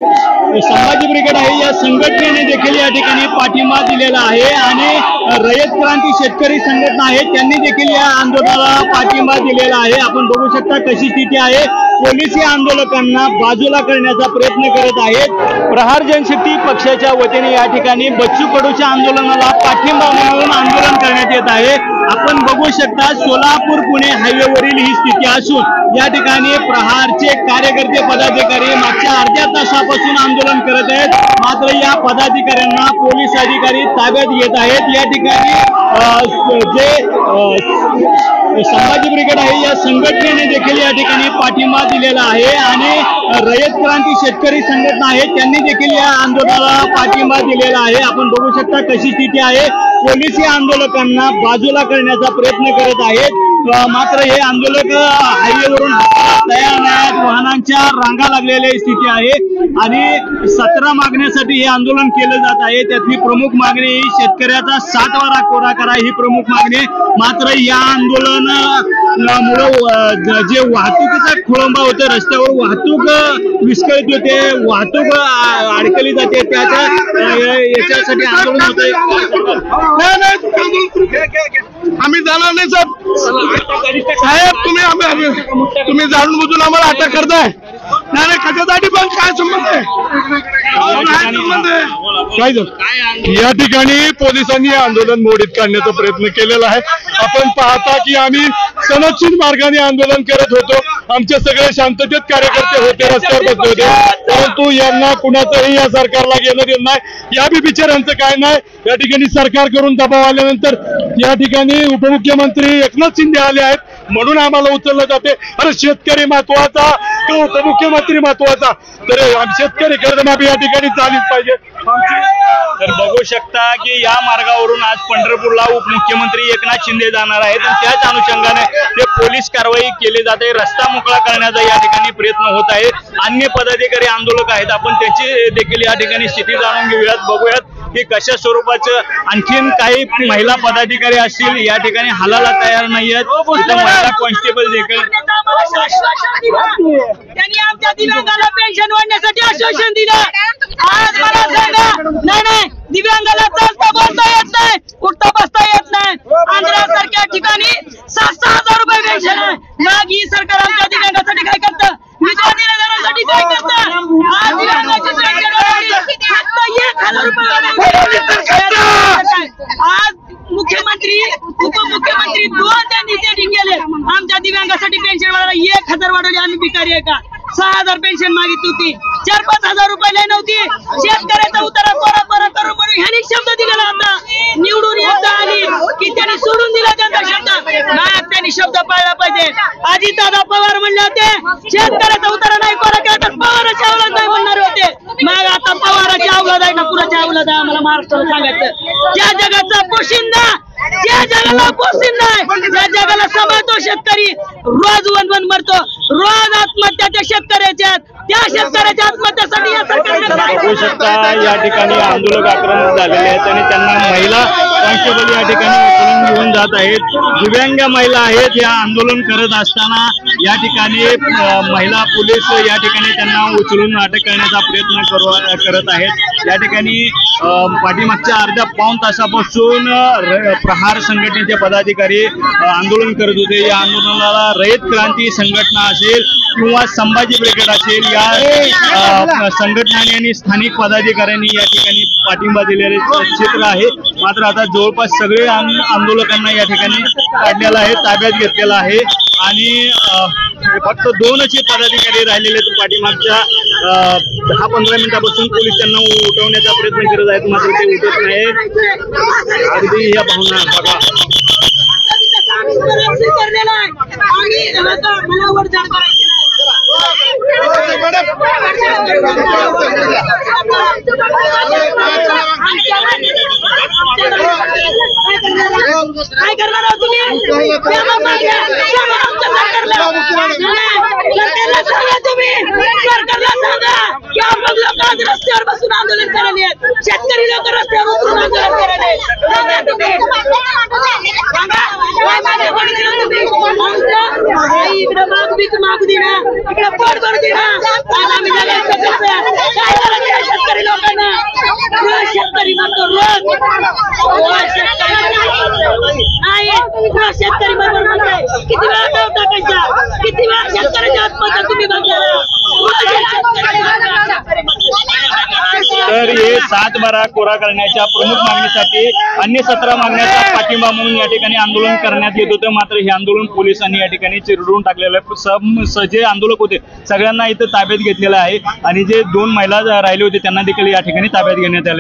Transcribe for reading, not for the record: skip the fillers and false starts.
Sambhaji brigade आहे या संघटनेने देखील या ठिकाणी पाठिंबा दिलेला आहे आणि रयत क्रांती शेतकरी संघटना आहे त्यांनी देखील या आंदोलनाला पाठिंबा दिलेला आहे। आपण बघू शकता कशी स्थिती आहे। पोलीस या आंदोलकांना बाजूला करण्याचा प्रयत्न करत आहेत। प्रहार जनशक्ती पक्षाच्या वतीने या ठिकाणी बच्चू कडूच्या आंदोलनाला पाठिंबा म्हणून आंदोलन करण्यात येत आहे। आपण बघू शकता सोलापूर पुणे हायवेवरील ही स्थिती असून या ठिकाणी प्रहारचे कार्यकर्ते पदाधिकारी मागच्या अर्ध्या तासापासून आंदोलन करत आहेत। मात्र या पदाधिकाऱ्यांना पोलीस अधिकारी ताब्यात घेत आहेत। या ठिकाणी संभाजी ब्रिगेड आहे या संघटनेने देखील या ठिकाणी पाठिंबा दिलेला आहे आणि रयत क्रांती शेतकरी संघटना आहे त्यांनी देखील या आंदोलनाला पाठिंबा दिलेला आहे। आपण बघू शकता कशी स्थिती आहे। पोलीस या आंदोलकांना बाजूला करण्याचा प्रयत्न करत आहेत। मात्र हे आंदोलक हायवेवरून तयार नाहीत। वाहनांच्या रांगा लागलेली स्थिती आहे आणि 17 मागण्यासाठी हे आंदोलन केलं जात आहे। त्यातली प्रमुख मागणी ही शेतकऱ्याचा 60वारा कोरा करा ही प्रमुख मागणी। मात्र या आंदोलनामुळे जे वाहतुकीचा खोळंबा होते, रस्त्यावर वाहतूक विस्कळीत होते, वाहतूक अडकली जाते, याच्यासाठी आंदोलन होते। आम्ही जाणार नाही साहेब, तुम्ही जाणून बुजून आम्हाला अटक करताय। नाही कशासाठी पण काय संबंध आहे? या ठिकाणी पोलिसांनी आंदोलन मोडीत काढण्याचा प्रयत्न केलेला आहे। आपण पाहता की आम्ही सनदशील मार्गाने आंदोलन करत होतो। आमचे सगळे शांततेत कार्यकर्ते होते, रस्त्यावर बसले होते, परंतु यांना कुणाचंही या सरकारला घेणं देणं नाही। या बी बिचाऱ्यांचं काय नाही। या ठिकाणी सरकार करून दबाव आल्यानंतर या ठिकाणी उपमुख्यमंत्री एकनाथ शिंदे आले आहेत म्हणून आम्हाला उचललं जाते। अरे शेतकरी महत्वाचा का उपमुख्यमंत्री महत्वाचा? तर शेतकरी कर्जमाफी या ठिकाणी झालीच पाहिजे। तर बघू शकता की या मार्गावरून आज पंढरपूरला उपमुख्यमंत्री एकनाथ शिंदे जाणार आहेत आणि त्याच अनुषंगाने ते पोलीस कारवाई केली जाते। रस्ता मोकळा करण्याचा या ठिकाणी प्रयत्न होत आहे। अन्य पदाधिकारी आंदोलक आहेत, आपण त्यांची देखील या ठिकाणी स्थिती जाणून घेऊयात, बघूयात की कशा स्वरूपाचं। आणखीन काही महिला पदाधिकारी असतील या ठिकाणी हालायला तयार नाही आहेत। महिला कॉन्स्टेबल देखील त्यांनी आमच्या दिव्यांगाला पेन्शन वाढण्यासाठी आश्वासन दिलं। आज मला सांगा, नाही दिव्यांगाला चालता बोलता येत नाही, उठता बसता येत नाही। आंध्रासारख्या ठिकाणी 7,000 रुपये पेन्शन आहे। मग ही सरकार आमच्या दिव्यांगासाठी काय करतं? विधवा दिव्यांगासाठी काय करतं? आज दिव्यांगाची पेन्शन वाढली फक्त 1,000 रुपये। आज मुख्यमंत्री उपमुख्यमंत्री दोन त्यांनी सेटिंग केले। आमच्या दिव्यांगासाठी पेन्शन वाढवली, 1,000 वाढवली। आम्ही भिकारी आहे का? 6,000 पेन्शन मागितली होती, 4-5 हजार रुपये लय नव्हती। शेतकऱ्याचा उतारा कोरा करू म्हणून ह्याने शब्द दिलेला होता। निवडून एकदा आली की त्यांनी सोडून दिला त्यांचा शब्द। नाही, त्यांनी शब्द पाळला पाहिजे। अजितदादा पवार म्हणले होते शेतकऱ्याचा उतारा नाही कोरा केला तर पवाराच्या अवलाद नाही म्हणणार होते। मग आता पवाराच्या अवलाद आहे ना कुणाच्या अवलाद आहे आम्हाला महाराष्ट्राला सांगायचं। ज्या जगाचा पोशिंदा, ज्या जगाला पोशिंदा आहे, ज्या जगाला सांभाळतो शेतकरी रोज वन मरतो, रोज आत्महत्या त्या शेतकऱ्याच्या, त्या शेतकऱ्याच्या आत्महत्यासाठी या सरकारने बघू शकता या ठिकाणी आंदोलक आक्रमक झालेले आहेत आणि त्यांना महिला कॉन्स्टेबल या ठिकाणी उचलून घेऊन जात आहेत। दिव्यांग महिला आहेत या आंदोलन करत असताना या ठिकाणी महिला पोलीस या ठिकाणी त्यांना उचलून अटक करण्याचा प्रयत्न करत आहेत। या ठिकाणी पाठीमागच्या अर्ध्या-पाऊण तासापासून प्रहार संघटनेचे पदाधिकारी आंदोलन करत होते। या आंदोलनाला रयत क्रांती संघटना असेल किंवा संभाजी ब्रिगेड असेल या संघटनांनी आणि स्थानिक पदाधिकाऱ्यांनी या ठिकाणी पाठिंबा दिलेले चित्र आहे। मात्र आता जवळपास सगळे आंदोलकांना या ठिकाणी काढलेला आहे, ताब्यात घेतलेला आहे आणि फक्त 2च पदाधिकारी राहिलेले आहेत। पाठीमागच्या 10-15 मिनिटापासून पोलीस त्यांना उठवण्याचा प्रयत्न करत आहेत, मात्र ते उठत नाही। अगदी या भावना बघा। काय करणार आहात तुम्ही? सरकारला सांगा की आपण लोक आज रस्त्यावर बसून आंदोलन करायला, शेतकरी लोक रस्त्यावर उतरून आंदोलन करायला सांगा तुम्ही। इकडे मागू दे ना, इकडे पोट भरू दे ना, आम्ही जगायचं कसं? काय पुन्हा शेतकरी बरोबर म्हणताय किती वेळा नाव टाकायचा किती वेळा शेतकऱ्याच्या आत्महत्या तुम्ही बघणार तर हे 7/12 कोरा करण्याच्या प्रमुख मागणीसाठी अन्य 17 मागण्याचा पाठिंबा म्हणून या ठिकाणी आंदोलन करण्यात येत होतं. मात्र हे आंदोलन पोलिसांनी या ठिकाणी चिरडून टाकलेलं आहे. जे आंदोलक होते सगळ्यांना इथं ताब्यात घेतलेलं आहे आणि जे 2 महिला राहिले होते त्यांना देखील या ठिकाणी ताब्यात घेण्यात आले.